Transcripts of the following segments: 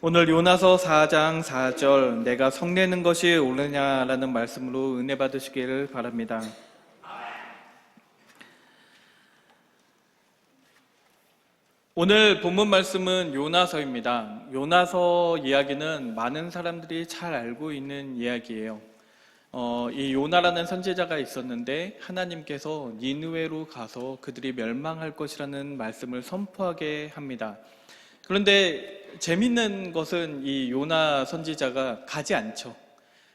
오늘 요나서 4장 4절 내가 성내는 것이 옳으냐라는 말씀으로 은혜 받으시기를 바랍니다. 오늘 본문 말씀은 요나서입니다. 요나서 이야기는 많은 사람들이 잘 알고 있는 이야기예요. 이 요나라는 선지자가 있었는데 하나님께서 니느웨로 가서 그들이 멸망할 것이라는 말씀을 선포하게 합니다. 그런데 재밌는 것은 이 요나 선지자가 가지 않죠.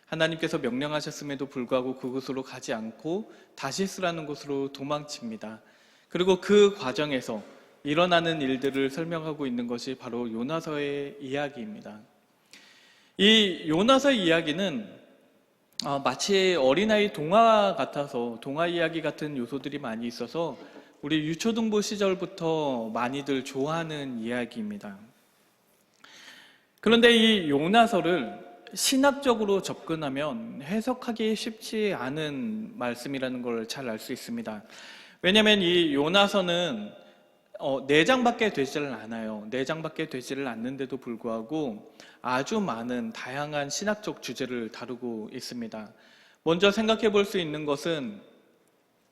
하나님께서 명령하셨음에도 불구하고 그곳으로 가지 않고 다시스라는 곳으로 도망칩니다. 그리고 그 과정에서 일어나는 일들을 설명하고 있는 것이 바로 요나서의 이야기입니다. 이 요나서의 이야기는 마치 어린아이 동화 같아서 동화 이야기 같은 요소들이 많이 있어서 우리 유초등부 시절부터 많이들 좋아하는 이야기입니다. 그런데 이 요나서를 신학적으로 접근하면 해석하기 쉽지 않은 말씀이라는 걸 잘 알 수 있습니다. 왜냐하면 이 요나서는 4장밖에 되지를 않아요. 4장밖에 되지를 않는데도 불구하고 아주 많은 다양한 신학적 주제를 다루고 있습니다. 먼저 생각해 볼 수 있는 것은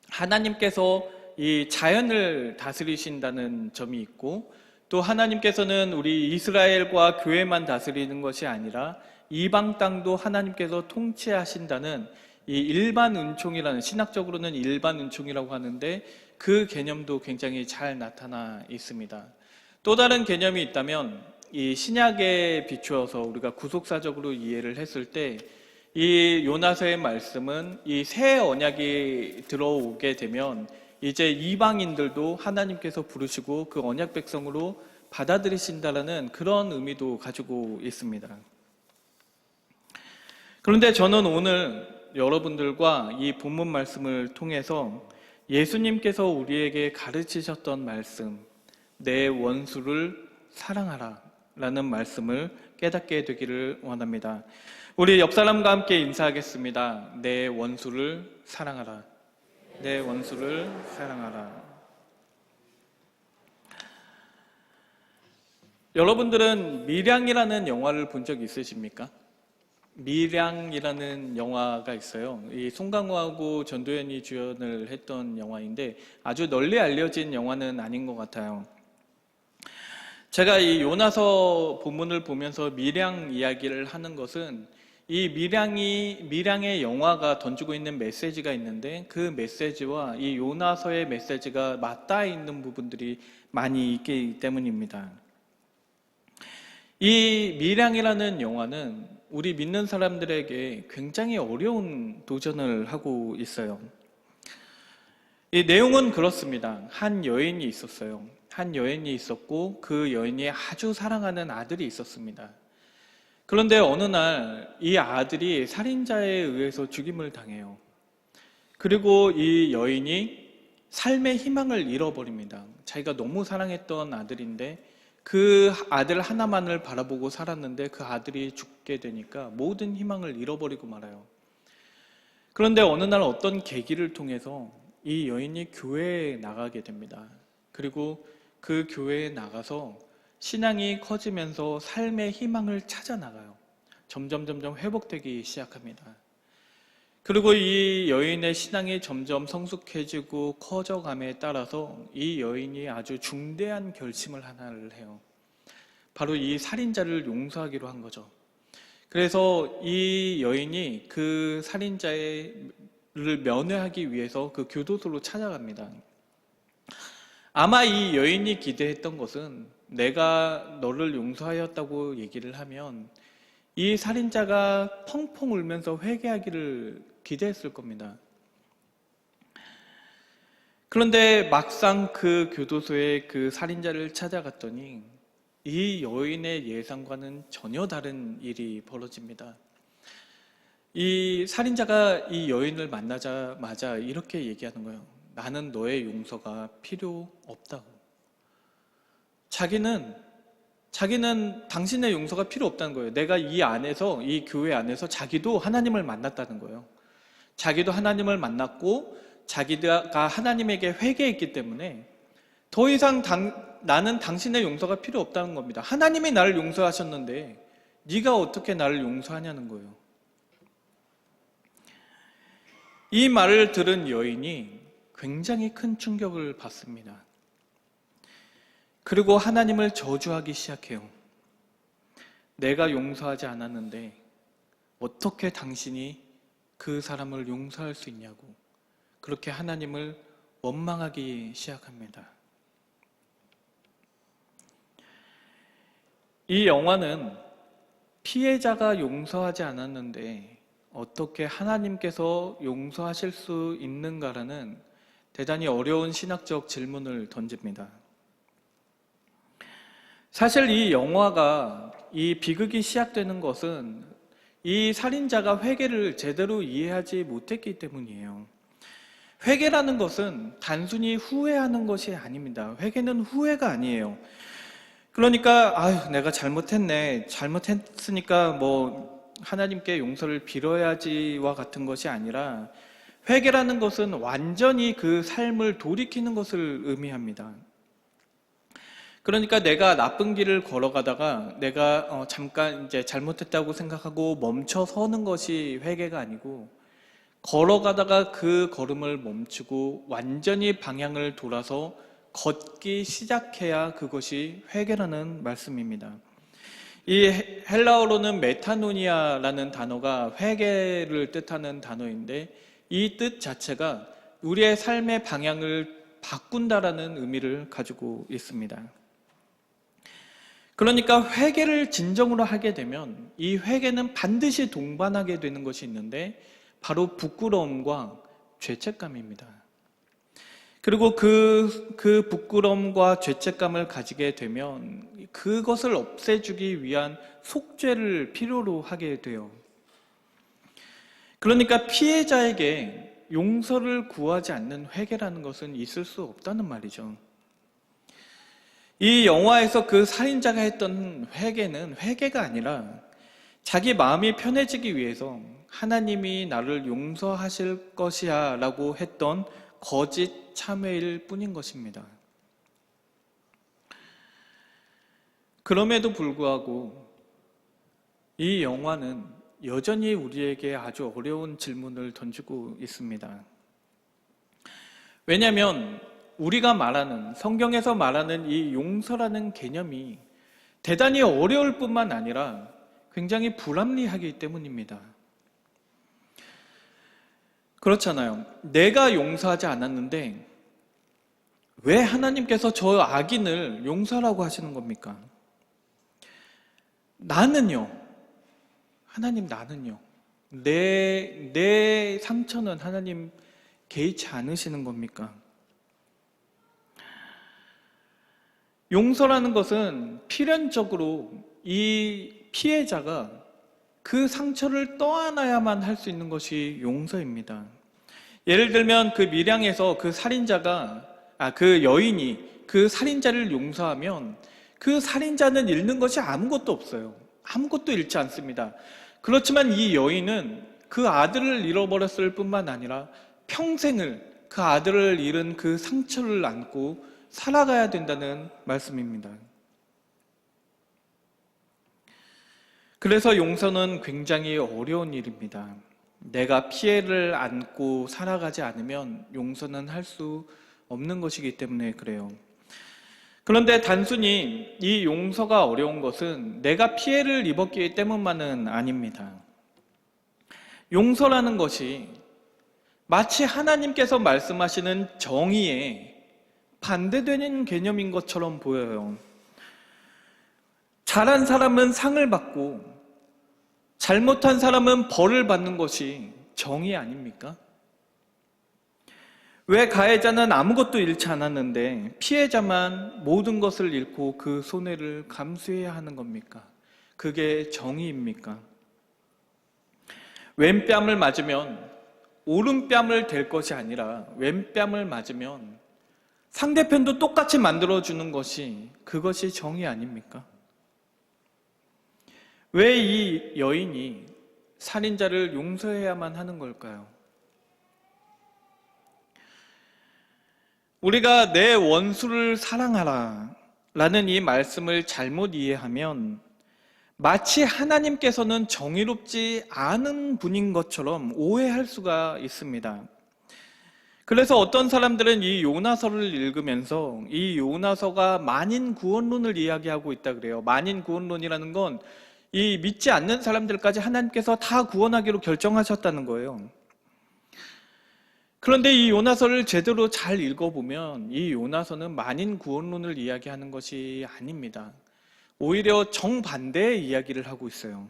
하나님께서 이 자연을 다스리신다는 점이 있고, 또 하나님께서는 우리 이스라엘과 교회만 다스리는 것이 아니라 이방 땅도 하나님께서 통치하신다는 이 일반 은총이라는, 신학적으로는 일반 은총이라고 하는데 그 개념도 굉장히 잘 나타나 있습니다. 또 다른 개념이 있다면 이 신약에 비추어서 우리가 구속사적으로 이해를 했을 때 이 요나서의 말씀은 이 새 언약이 들어오게 되면 이제 이방인들도 하나님께서 부르시고 그 언약 백성으로 받아들이신다라는 그런 의미도 가지고 있습니다. 그런데 저는 오늘 여러분들과 이 본문 말씀을 통해서 예수님께서 우리에게 가르치셨던 말씀, 내 원수를 사랑하라 라는 말씀을 깨닫게 되기를 원합니다. 우리 옆 사람과 함께 인사하겠습니다. 내 원수를 사랑하라. 내 원수를 사랑하라. 여러분들은 밀양이라는 영화를 본 적 있으십니까? 밀양이라는 영화가 있어요. 이 송강호하고 전도연이 주연을 했던 영화인데 아주 널리 알려진 영화는 아닌 것 같아요. 제가 이 요나서 본문을 보면서 밀양 이야기를 하는 것은 이 밀양의 영화가 던지고 있는 메시지가 있는데 그 메시지와 이 요나서의 메시지가 맞닿아 있는 부분들이 많이 있기 때문입니다. 이 밀양이라는 영화는 우리 믿는 사람들에게 굉장히 어려운 도전을 하고 있어요. 이 내용은 그렇습니다. 한 여인이 있었어요. 한 여인이 있었고 그 여인이 아주 사랑하는 아들이 있었습니다. 그런데 어느 날 이 아들이 살인자에 의해서 죽임을 당해요. 그리고 이 여인이 삶의 희망을 잃어버립니다. 자기가 너무 사랑했던 아들인데 그 아들 하나만을 바라보고 살았는데 그 아들이 죽게 되니까 모든 희망을 잃어버리고 말아요. 그런데 어느 날 어떤 계기를 통해서 이 여인이 교회에 나가게 됩니다. 그리고 그 교회에 나가서 신앙이 커지면서 삶의 희망을 찾아 나가요. 점점 회복되기 시작합니다. 그리고 이 여인의 신앙이 점점 성숙해지고 커져감에 따라서 이 여인이 아주 중대한 결심을 하나를 해요. 바로 이 살인자를 용서하기로 한 거죠. 그래서 이 여인이 그 살인자를 면회하기 위해서 그 교도소로 찾아갑니다. 아마 이 여인이 기대했던 것은 내가 너를 용서하였다고 얘기를 하면 이 살인자가 펑펑 울면서 회개하기를 기대했을 겁니다. 그런데 막상 그 교도소에 그 살인자를 찾아갔더니 이 여인의 예상과는 전혀 다른 일이 벌어집니다. 이 살인자가 이 여인을 만나자마자 이렇게 얘기하는 거예요. 나는 너의 용서가 필요 없다고. 자기는 당신의 용서가 필요 없다는 거예요. 내가 이 안에서, 이 교회 안에서 자기도 하나님을 만났다는 거예요. 자기도 하나님을 만났고 자기가 하나님에게 회개했기 때문에 더 이상 나는 당신의 용서가 필요 없다는 겁니다. 하나님이 나를 용서하셨는데 네가 어떻게 나를 용서하냐는 거예요. 이 말을 들은 여인이 굉장히 큰 충격을 받습니다. 그리고 하나님을 저주하기 시작해요. 내가 용서하지 않았는데 어떻게 당신이 그 사람을 용서할 수 있냐고 그렇게 하나님을 원망하기 시작합니다. 이 영화는 피해자가 용서하지 않았는데 어떻게 하나님께서 용서하실 수 있는가라는 대단히 어려운 신학적 질문을 던집니다. 사실 이 영화가 이 비극이 시작되는 것은 이 살인자가 회개를 제대로 이해하지 못했기 때문이에요. 회개라는 것은 단순히 후회하는 것이 아닙니다. 회개는 후회가 아니에요. 그러니까 내가 잘못했네. 잘못했으니까 뭐 하나님께 용서를 빌어야지와 같은 것이 아니라 회개라는 것은 완전히 그 삶을 돌이키는 것을 의미합니다. 그러니까 내가 나쁜 길을 걸어가다가 내가 잠깐 이제 잘못했다고 생각하고 멈춰 서는 것이 회개가 아니고 걸어가다가 그 걸음을 멈추고 완전히 방향을 돌아서 걷기 시작해야 그것이 회개라는 말씀입니다. 이 헬라어로는 메타노니아라는 단어가 회개를 뜻하는 단어인데 이 뜻 자체가 우리의 삶의 방향을 바꾼다라는 의미를 가지고 있습니다. 그러니까 회개를 진정으로 하게 되면 이 회개는 반드시 동반하게 되는 것이 있는데 바로 부끄러움과 죄책감입니다. 그리고 그 부끄러움과 죄책감을 가지게 되면 그것을 없애주기 위한 속죄를 필요로 하게 돼요. 그러니까 피해자에게 용서를 구하지 않는 회개라는 것은 있을 수 없다는 말이죠. 이 영화에서 그 살인자가 했던 회개는 회개가 아니라 자기 마음이 편해지기 위해서 하나님이 나를 용서하실 것이야 라고 했던 거짓 참회일 뿐인 것입니다. 그럼에도 불구하고 이 영화는 여전히 우리에게 아주 어려운 질문을 던지고 있습니다. 왜냐하면 우리가 말하는 성경에서 말하는 이 용서라는 개념이 대단히 어려울 뿐만 아니라 굉장히 불합리하기 때문입니다. 그렇잖아요. 내가 용서하지 않았는데 왜 하나님께서 저 악인을 용서하라고 하시는 겁니까? 나는요. 하나님 나는요. 내 상처는 하나님 개의치 않으시는 겁니까? 용서라는 것은 필연적으로 이 피해자가 그 상처를 떠안아야만 할 수 있는 것이 용서입니다. 예를 들면 그 밀양에서 그 살인자가 그 여인이 그 살인자를 용서하면 그 살인자는 잃는 것이 아무것도 없어요. 아무것도 잃지 않습니다. 그렇지만 이 여인은 그 아들을 잃어버렸을 뿐만 아니라 평생을 그 아들을 잃은 그 상처를 안고 살아가야 된다는 말씀입니다. 그래서 용서는 굉장히 어려운 일입니다. 내가 피해를 안고 살아가지 않으면 용서는 할 수 없는 것이기 때문에 그래요. 그런데 단순히 이 용서가 어려운 것은 내가 피해를 입었기 때문만은 아닙니다. 용서라는 것이 마치 하나님께서 말씀하시는 정의에 반대되는 개념인 것처럼 보여요. 잘한 사람은 상을 받고 잘못한 사람은 벌을 받는 것이 정의 아닙니까? 왜 가해자는 아무것도 잃지 않았는데 피해자만 모든 것을 잃고 그 손해를 감수해야 하는 겁니까? 그게 정의입니까? 왼뺨을 맞으면 오른뺨을 댈 것이 아니라 왼뺨을 맞으면 상대편도 똑같이 만들어주는 것이 그것이 정의 아닙니까? 왜 이 여인이 살인자를 용서해야만 하는 걸까요? 우리가 내 원수를 사랑하라 라는 이 말씀을 잘못 이해하면 마치 하나님께서는 정의롭지 않은 분인 것처럼 오해할 수가 있습니다. 그래서 어떤 사람들은 이 요나서를 읽으면서 이 요나서가 만인 구원론을 이야기하고 있다 그래요. 만인 구원론이라는 건 이 믿지 않는 사람들까지 하나님께서 다 구원하기로 결정하셨다는 거예요. 그런데 이 요나서를 제대로 잘 읽어보면 이 요나서는 만인 구원론을 이야기하는 것이 아닙니다. 오히려 정반대의 이야기를 하고 있어요.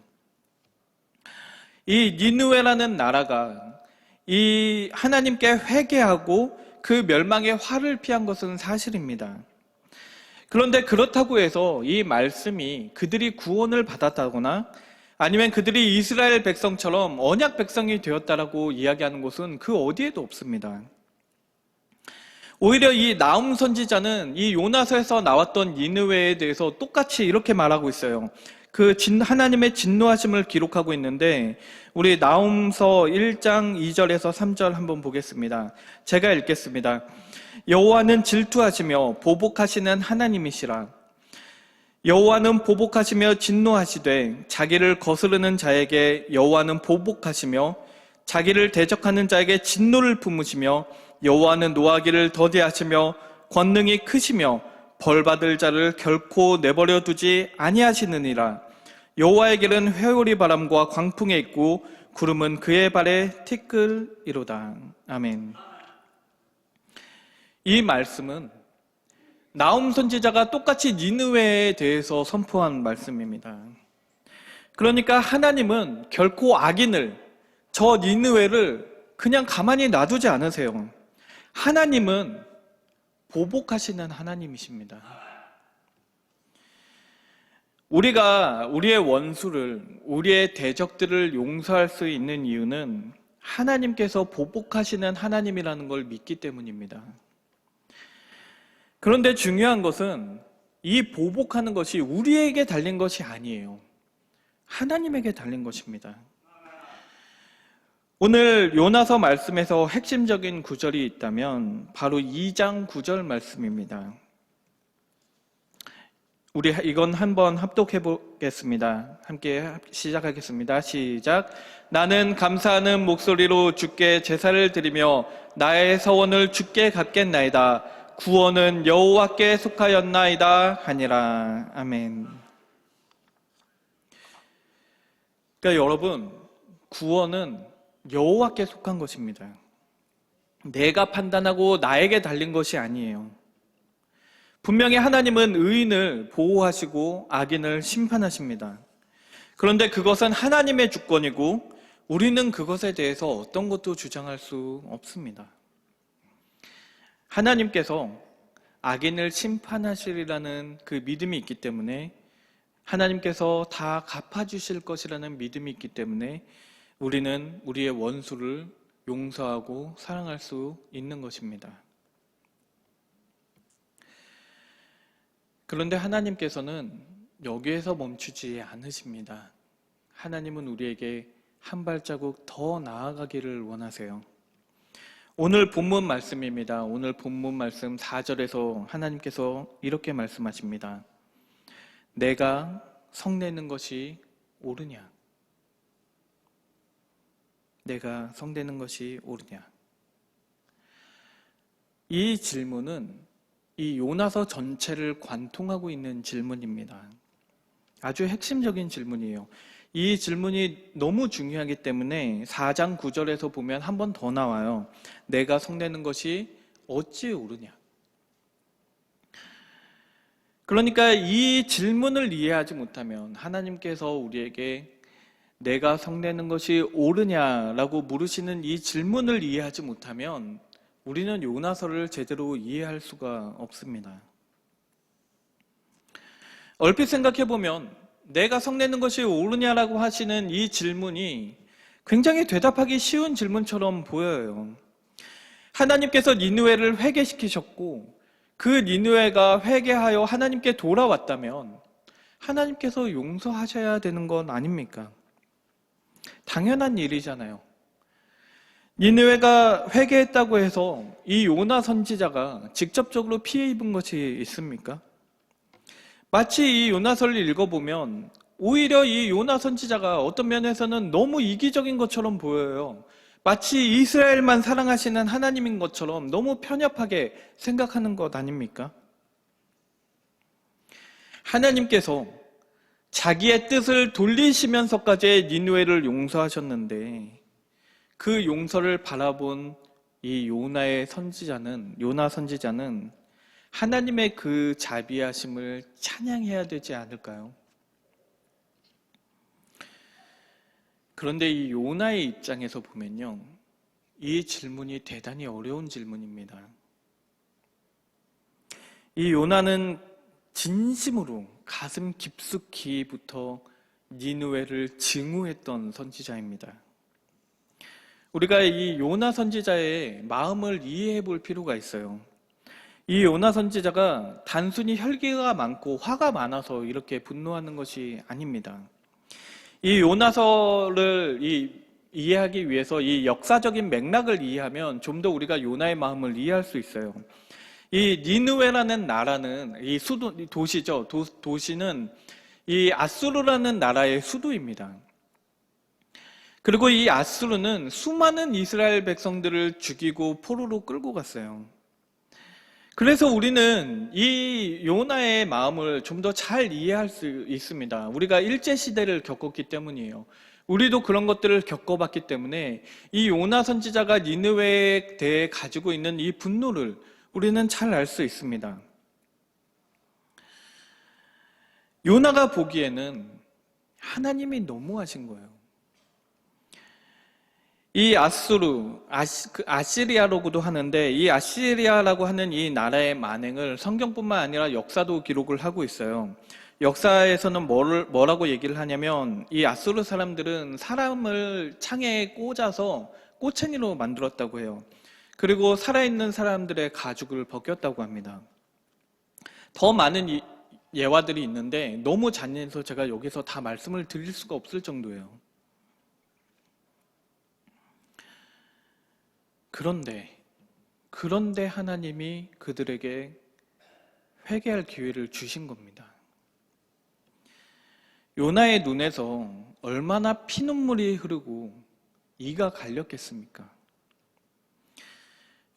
이 니느웨라는 나라가 이 하나님께 회개하고 그 멸망의 화를 피한 것은 사실입니다. 그런데 그렇다고 해서 이 말씀이 그들이 구원을 받았다거나 아니면 그들이 이스라엘 백성처럼 언약 백성이 되었다라고 이야기하는 것은 그 어디에도 없습니다. 오히려 이 나훔 선지자는 이 요나서에서 나왔던 니느웨에 대해서 똑같이 이렇게 말하고 있어요. 하나님의 진노하심을 기록하고 있는데 우리 나훔서 1장 2절에서 3절 한번 보겠습니다. 제가 읽겠습니다. 여호와는 질투하시며 보복하시는 하나님이시라. 여호와는 보복하시며 진노하시되 자기를 거스르는 자에게 여호와는 보복하시며 자기를 대적하는 자에게 진노를 품으시며 여호와는 노하기를 더디하시며 권능이 크시며 벌받을 자를 결코 내버려 두지 아니하시느니라. 여호와의 길은 회오리 바람과 광풍에 있고 구름은 그의 발에 티끌이로다. 아멘. 이 말씀은 나훔 선지자가 똑같이 니느웨에 대해서 선포한 말씀입니다. 그러니까 하나님은 결코 악인을, 저 니느웨를 그냥 가만히 놔두지 않으세요. 하나님은 보복하시는 하나님이십니다. 우리가 우리의 원수를, 우리의 대적들을 용서할 수 있는 이유는 하나님께서 보복하시는 하나님이라는 걸 믿기 때문입니다. 그런데 중요한 것은 이 보복하는 것이 우리에게 달린 것이 아니에요. 하나님에게 달린 것입니다. 오늘 요나서 말씀에서 핵심적인 구절이 있다면 바로 2장 9절 말씀입니다. 우리 이건 한번 합독해 보겠습니다. 함께 시작하겠습니다. 시작. 나는 감사하는 목소리로 주께 제사를 드리며 나의 서원을 주께 갚겠나이다. 구원은 여호와께 속하였나이다 하니라. 아멘. 그러니까 여러분, 구원은 여호와께 속한 것입니다. 내가 판단하고 나에게 달린 것이 아니에요. 분명히 하나님은 의인을 보호하시고 악인을 심판하십니다. 그런데 그것은 하나님의 주권이고 우리는 그것에 대해서 어떤 것도 주장할 수 없습니다. 하나님께서 악인을 심판하시리라는 그 믿음이 있기 때문에, 하나님께서 다 갚아주실 것이라는 믿음이 있기 때문에 우리는 우리의 원수를 용서하고 사랑할 수 있는 것입니다. 그런데 하나님께서는 여기에서 멈추지 않으십니다. 하나님은 우리에게 한 발자국 더 나아가기를 원하세요. 오늘 본문 말씀입니다. 오늘 본문 말씀 4절에서 하나님께서 이렇게 말씀하십니다. 내가 성내는 것이 옳으냐? 내가 성내는 것이 옳으냐? 이 질문은 이 요나서 전체를 관통하고 있는 질문입니다. 아주 핵심적인 질문이에요. 이 질문이 너무 중요하기 때문에 4장 9절에서 보면 한 번 더 나와요. 내가 성내는 것이 어찌 옳으냐? 그러니까 이 질문을 이해하지 못하면, 하나님께서 우리에게 내가 성내는 것이 옳으냐라고 물으시는 이 질문을 이해하지 못하면 우리는 요나서를 제대로 이해할 수가 없습니다. 얼핏 생각해보면 내가 성내는 것이 옳으냐라고 하시는 이 질문이 굉장히 대답하기 쉬운 질문처럼 보여요. 하나님께서 니느웨를 회개시키셨고 그 니느웨가 회개하여 하나님께 돌아왔다면 하나님께서 용서하셔야 되는 건 아닙니까? 당연한 일이잖아요. 니느웨가 회개했다고 해서 이 요나 선지자가 직접적으로 피해 입은 것이 있습니까? 마치 이 요나서를 읽어보면 오히려 이 요나 선지자가 어떤 면에서는 너무 이기적인 것처럼 보여요. 마치 이스라엘만 사랑하시는 하나님인 것처럼 너무 편협하게 생각하는 것 아닙니까? 하나님께서 자기의 뜻을 돌리시면서까지 니느웨를 용서하셨는데 그 용서를 바라본 이 요나 선지자는 하나님의 그 자비하심을 찬양해야 되지 않을까요? 그런데 이 요나의 입장에서 보면요, 이 질문이 대단히 어려운 질문입니다. 이 요나는 진심으로 가슴 깊숙이부터 니느웨를 증오했던 선지자입니다. 우리가 이 요나 선지자의 마음을 이해해 볼 필요가 있어요. 이 요나 선지자가 단순히 혈기가 많고 화가 많아서 이렇게 분노하는 것이 아닙니다. 이 요나서를 이해하기 위해서 이 역사적인 맥락을 이해하면 좀 더 우리가 요나의 마음을 이해할 수 있어요. 이 니느웨라는 나라는 이 도시죠. 도시는 이 아수르라는 나라의 수도입니다. 그리고 이 아수르는 수많은 이스라엘 백성들을 죽이고 포로로 끌고 갔어요. 그래서 우리는 이 요나의 마음을 좀 더 잘 이해할 수 있습니다. 우리가 일제시대를 겪었기 때문이에요. 우리도 그런 것들을 겪어봤기 때문에 이 요나 선지자가 니느웨에 대해 가지고 있는 이 분노를 우리는 잘 알 수 있습니다. 요나가 보기에는 하나님이 너무하신 거예요. 이 아시리아라고도 하는데 이 아시리아라고 하는 이 나라의 만행을 성경뿐만 아니라 역사도 기록을 하고 있어요. 역사에서는 뭐라고 얘기를 하냐면 이 아수르 사람들은 사람을 창에 꽂아서 꼬챙이로 만들었다고 해요. 그리고 살아있는 사람들의 가죽을 벗겼다고 합니다. 더 많은 예화들이 있는데 너무 잔인해서 제가 여기서 다 말씀을 드릴 수가 없을 정도예요. 그런데 하나님이 그들에게 회개할 기회를 주신 겁니다. 요나의 눈에서 얼마나 피눈물이 흐르고 이가 갈렸겠습니까?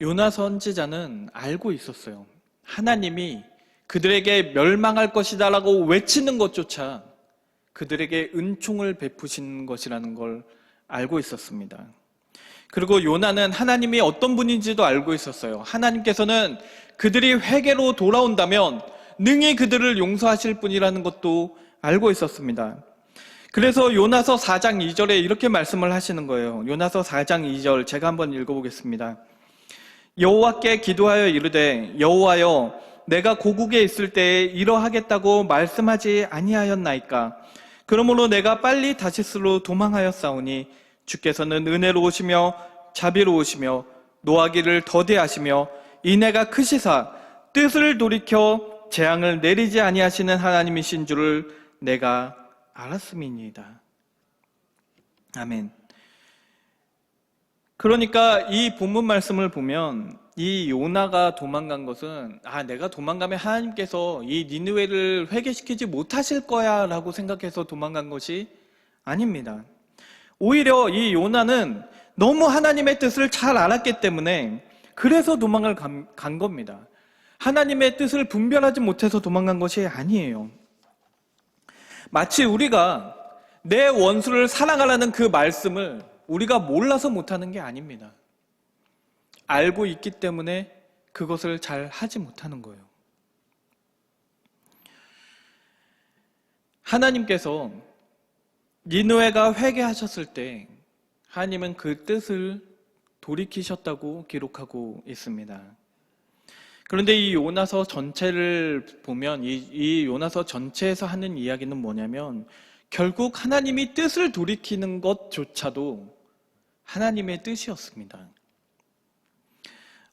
요나 선지자는 알고 있었어요. 하나님이 그들에게 멸망할 것이다라고 외치는 것조차 그들에게 은총을 베푸신 것이라는 걸 알고 있었습니다. 그리고 요나는 하나님이 어떤 분인지도 알고 있었어요. 하나님께서는 그들이 회개로 돌아온다면 능히 그들을 용서하실 분이라는 것도 알고 있었습니다. 그래서 요나서 4장 2절에 이렇게 말씀을 하시는 거예요. 요나서 4장 2절 제가 한번 읽어보겠습니다. 여호와께 기도하여 이르되 여호와여 내가 고국에 있을 때에 이러하겠다고 말씀하지 아니하였나이까. 그러므로 내가 빨리 다시스로 도망하였사오니 주께서는 은혜로우시며 자비로우시며 노하기를 더디하시며 인애가 크시사 뜻을 돌이켜 재앙을 내리지 아니하시는 하나님이신 줄을 내가 알았음이니이다. 아멘. 그러니까 이 본문 말씀을 보면 이 요나가 도망간 것은 내가 도망가면 하나님께서 이 니느웨를 회개시키지 못하실 거야 라고 생각해서 도망간 것이 아닙니다. 오히려 이 요나는 너무 하나님의 뜻을 잘 알았기 때문에 그래서 도망을 간 겁니다. 하나님의 뜻을 분별하지 못해서 도망간 것이 아니에요. 마치 우리가 내 원수를 사랑하라는 그 말씀을 우리가 몰라서 못하는 게 아닙니다. 알고 있기 때문에 그것을 잘 하지 못하는 거예요. 하나님께서 니느웨가 회개하셨을 때 하나님은 그 뜻을 돌이키셨다고 기록하고 있습니다. 그런데 이 요나서 전체를 보면 이 요나서 전체에서 하는 이야기는 뭐냐면 결국 하나님이 뜻을 돌이키는 것조차도 하나님의 뜻이었습니다.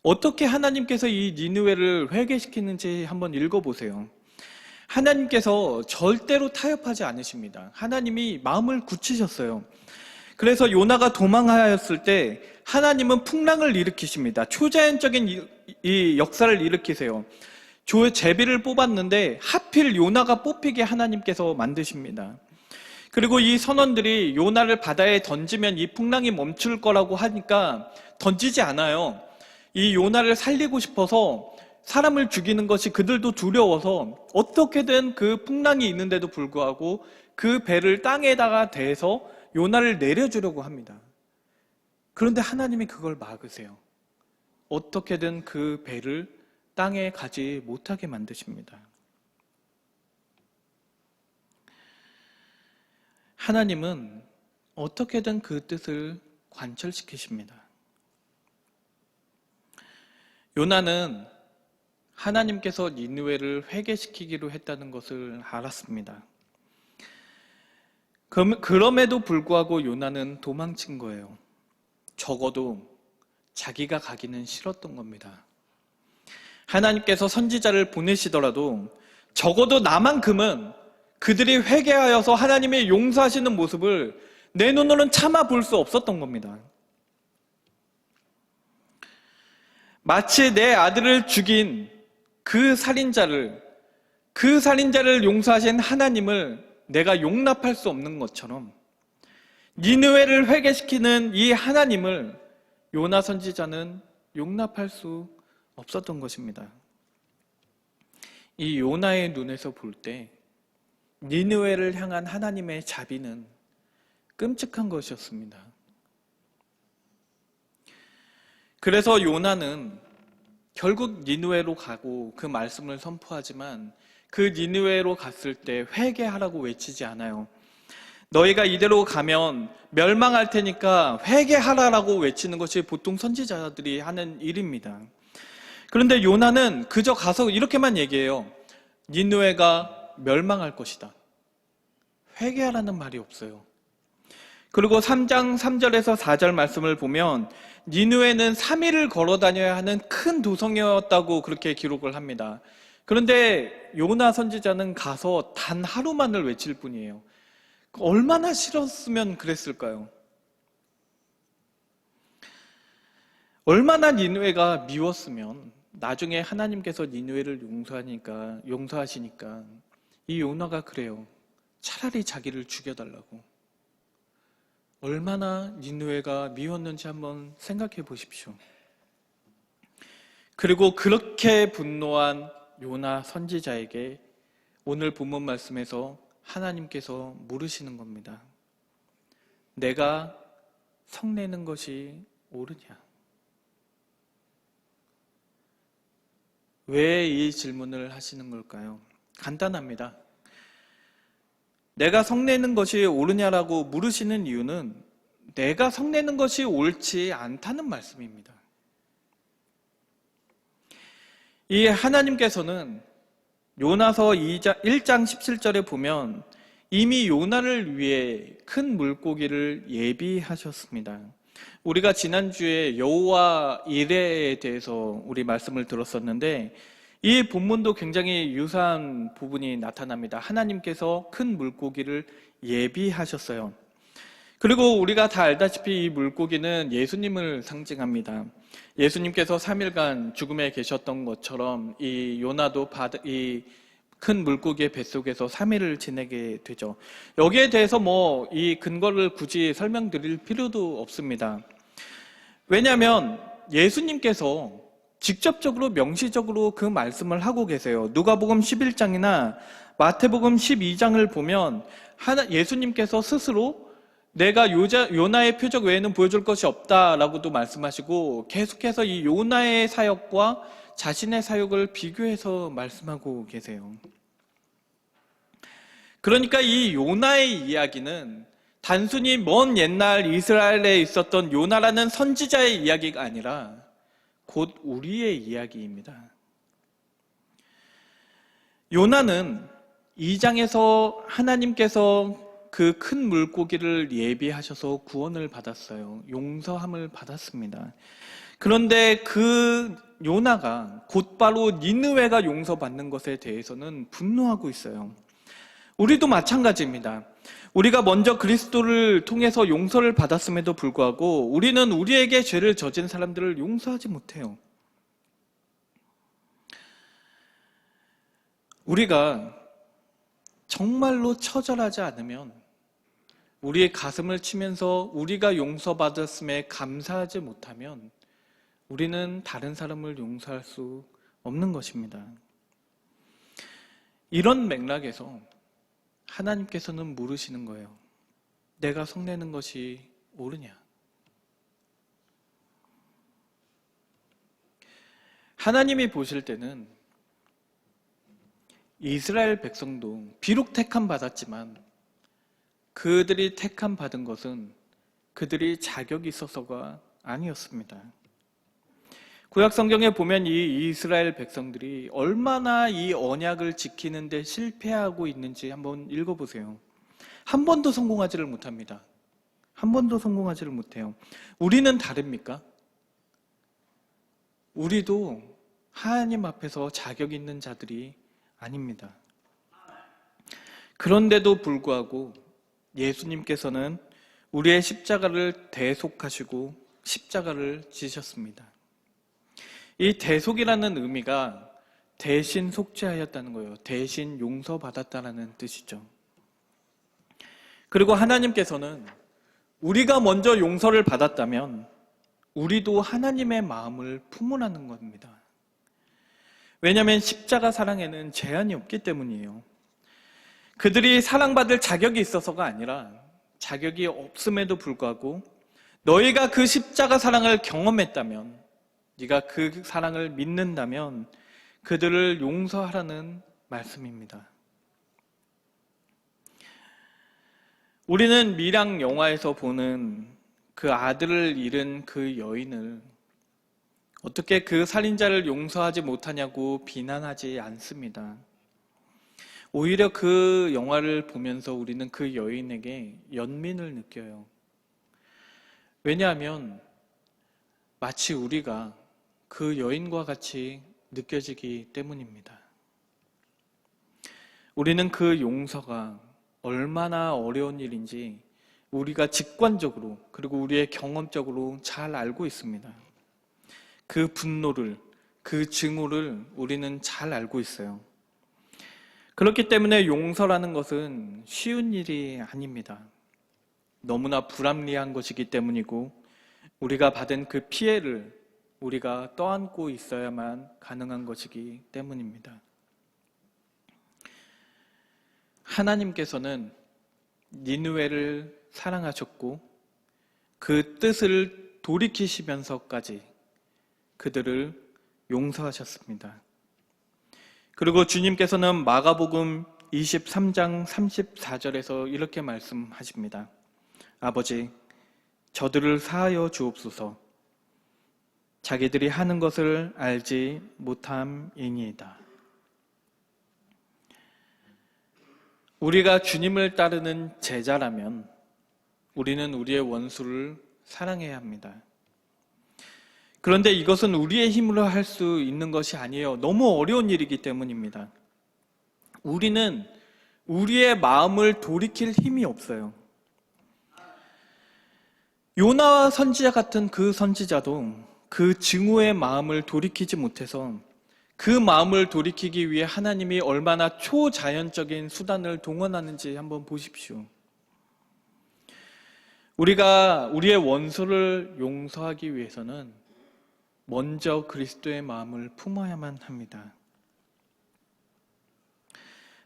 어떻게 하나님께서 이 니느웨를 회개시키는지 한번 읽어보세요. 하나님께서 절대로 타협하지 않으십니다. 하나님이 마음을 굳히셨어요. 그래서 요나가 도망하였을 때 하나님은 풍랑을 일으키십니다. 초자연적인 이 역사를 일으키세요. 제비를 뽑았는데 하필 요나가 뽑히게 하나님께서 만드십니다. 그리고 이 선원들이 요나를 바다에 던지면 이 풍랑이 멈출 거라고 하니까 던지지 않아요. 이 요나를 살리고 싶어서 사람을 죽이는 것이 그들도 두려워서 어떻게든 그 풍랑이 있는데도 불구하고 그 배를 땅에다가 대서 요나를 내려주려고 합니다. 그런데 하나님이 그걸 막으세요. 어떻게든 그 배를 땅에 가지 못하게 만드십니다. 하나님은 어떻게든 그 뜻을 관철시키십니다. 요나는 하나님께서 니느웨를 회개시키기로 했다는 것을 알았습니다. 그럼에도 불구하고 요나는 도망친 거예요. 적어도 자기가 가기는 싫었던 겁니다. 하나님께서 선지자를 보내시더라도 적어도 나만큼은 그들이 회개하여서 하나님의 용서하시는 모습을 내 눈으로는 참아 볼 수 없었던 겁니다. 마치 내 아들을 죽인 그 살인자를 용서하신 하나님을 내가 용납할 수 없는 것처럼 니느웨를 회개시키는 이 하나님을 요나 선지자는 용납할 수 없었던 것입니다. 이 요나의 눈에서 볼 때 니느웨를 향한 하나님의 자비는 끔찍한 것이었습니다. 그래서 요나는 결국 니느웨로 가고 그 말씀을 선포하지만 그 니느웨로 갔을 때 회개하라고 외치지 않아요. 너희가 이대로 가면 멸망할 테니까 회개하라라고 외치는 것이 보통 선지자들이 하는 일입니다. 그런데 요나는 그저 가서 이렇게만 얘기해요. 니느웨가 멸망할 것이다. 회개하라는 말이 없어요. 그리고 3장 3절에서 4절 말씀을 보면 니느웨는 3일을 걸어 다녀야 하는 큰 도성이었다고 그렇게 기록을 합니다. 그런데 요나 선지자는 가서 단 하루만을 외칠 뿐이에요. 얼마나 싫었으면 그랬을까요? 얼마나 니느웨가 미웠으면 나중에 하나님께서 니느웨를 용서하시니까 이 요나가 그래요. 차라리 자기를 죽여달라고. 얼마나 니느웨가 미웠는지 한번 생각해 보십시오. 그리고 그렇게 분노한 요나 선지자에게 오늘 본문 말씀에서 하나님께서 물으시는 겁니다. 내가 성내는 것이 옳으냐? 왜 이 질문을 하시는 걸까요? 간단합니다. 내가 성내는 것이 옳으냐라고 물으시는 이유는 내가 성내는 것이 옳지 않다는 말씀입니다. 이 하나님께서는 요나서 1장 17절에 보면 이미 요나를 위해 큰 물고기를 예비하셨습니다. 우리가 지난주에 여호와 이레에 대해서 우리 말씀을 들었었는데 이 본문도 굉장히 유사한 부분이 나타납니다. 하나님께서 큰 물고기를 예비하셨어요. 그리고 우리가 다 알다시피 이 물고기는 예수님을 상징합니다. 예수님께서 3일간 죽음에 계셨던 것처럼 이 요나도 이 큰 물고기의 뱃속에서 3일을 지내게 되죠. 여기에 대해서 이 근거를 굳이 설명드릴 필요도 없습니다. 왜냐하면 예수님께서 직접적으로 명시적으로 그 말씀을 하고 계세요. 누가복음 11장이나 마태복음 12장을 보면 예수님께서 스스로 내가 요나의 표적 외에는 보여줄 것이 없다라고도 말씀하시고 계속해서 이 요나의 사역과 자신의 사역을 비교해서 말씀하고 계세요. 그러니까 이 요나의 이야기는 단순히 먼 옛날 이스라엘에 있었던 요나라는 선지자의 이야기가 아니라 곧 우리의 이야기입니다. 요나는 2장에서 하나님께서 그 큰 물고기를 예비하셔서 구원을 받았어요. 용서함을 받았습니다. 그런데 그 요나가 곧바로 니느웨가 용서받는 것에 대해서는 분노하고 있어요. 우리도 마찬가지입니다. 우리가 먼저 그리스도를 통해서 용서를 받았음에도 불구하고 우리는 우리에게 죄를 저진 사람들을 용서하지 못해요. 우리가 정말로 처절하지 않으면, 우리의 가슴을 치면서 우리가 용서받았음에 감사하지 못하면 우리는 다른 사람을 용서할 수 없는 것입니다. 이런 맥락에서 하나님께서는 물으시는 거예요. 내가 성내는 것이 옳으냐? 하나님이 보실 때는 이스라엘 백성도 비록 택함 받았지만 그들이 택함 받은 것은 그들이 자격이 있어서가 아니었습니다. 구약 성경에 보면 이 이스라엘 백성들이 얼마나 이 언약을 지키는 데 실패하고 있는지 한번 읽어보세요. 한 번도 성공하지를 못합니다. 한 번도 성공하지를 못해요. 우리는 다릅니까? 우리도 하나님 앞에서 자격 있는 자들이 아닙니다. 그런데도 불구하고 예수님께서는 우리의 십자가를 대속하시고 십자가를 지셨습니다. 이 대속이라는 의미가 대신 속죄하였다는 거예요. 대신 용서받았다는 뜻이죠. 그리고 하나님께서는 우리가 먼저 용서를 받았다면 우리도 하나님의 마음을 품으라는 겁니다. 왜냐하면 십자가 사랑에는 제한이 없기 때문이에요. 그들이 사랑받을 자격이 있어서가 아니라 자격이 없음에도 불구하고 너희가 그 십자가 사랑을 경험했다면, 네가 그 사랑을 믿는다면 그들을 용서하라는 말씀입니다. 우리는 밀양 영화에서 보는 그 아들을 잃은 그 여인을 어떻게 그 살인자를 용서하지 못하냐고 비난하지 않습니다. 오히려 그 영화를 보면서 우리는 그 여인에게 연민을 느껴요. 왜냐하면 마치 우리가 그 여인과 같이 느껴지기 때문입니다. 우리는 그 용서가 얼마나 어려운 일인지 우리가 직관적으로 그리고 우리의 경험적으로 잘 알고 있습니다. 그 분노를, 그 증오를 우리는 잘 알고 있어요. 그렇기 때문에 용서라는 것은 쉬운 일이 아닙니다. 너무나 불합리한 것이기 때문이고 우리가 받은 그 피해를 우리가 떠안고 있어야만 가능한 것이기 때문입니다. 하나님께서는 니느웨를 사랑하셨고 그 뜻을 돌이키시면서까지 그들을 용서하셨습니다. 그리고 주님께서는 마가복음 23장 34절에서 이렇게 말씀하십니다. 아버지, 저들을 사하여 주옵소서. 자기들이 하는 것을 알지 못함이니이다. 우리가 주님을 따르는 제자라면 우리는 우리의 원수를 사랑해야 합니다. 그런데 이것은 우리의 힘으로 할 수 있는 것이 아니에요. 너무 어려운 일이기 때문입니다. 우리는 우리의 마음을 돌이킬 힘이 없어요. 요나와 선지자 같은 그 선지자도 그 증오의 마음을 돌이키지 못해서 그 마음을 돌이키기 위해 하나님이 얼마나 초자연적인 수단을 동원하는지 한번 보십시오. 우리가 우리의 원수를 용서하기 위해서는 먼저 그리스도의 마음을 품어야만 합니다.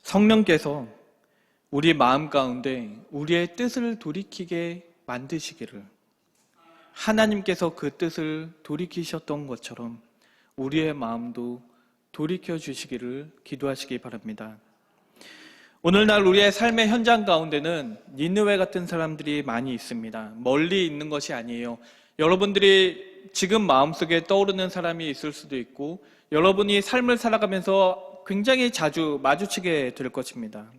성령께서 우리 마음 가운데 우리의 뜻을 돌이키게 만드시기를, 하나님께서 그 뜻을 돌이키셨던 것처럼 우리의 마음도 돌이켜 주시기를 기도하시기 바랍니다. 오늘날 우리의 삶의 현장 가운데는 니느웨 같은 사람들이 많이 있습니다. 멀리 있는 것이 아니에요. 여러분들이 지금 마음속에 떠오르는 사람이 있을 수도 있고 여러분이 삶을 살아가면서 굉장히 자주 마주치게 될 것입니다.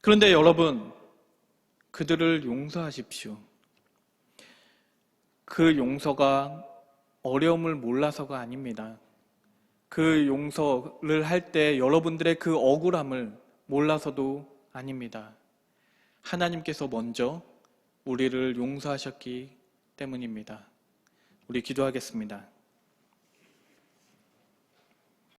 그런데 여러분, 그들을 용서하십시오. 그 용서가 어려움을 몰라서가 아닙니다. 그 용서를 할 때 여러분들의 그 억울함을 몰라서도 아닙니다. 하나님께서 먼저 우리를 용서하셨기 때문입니다. 우리 기도하겠습니다.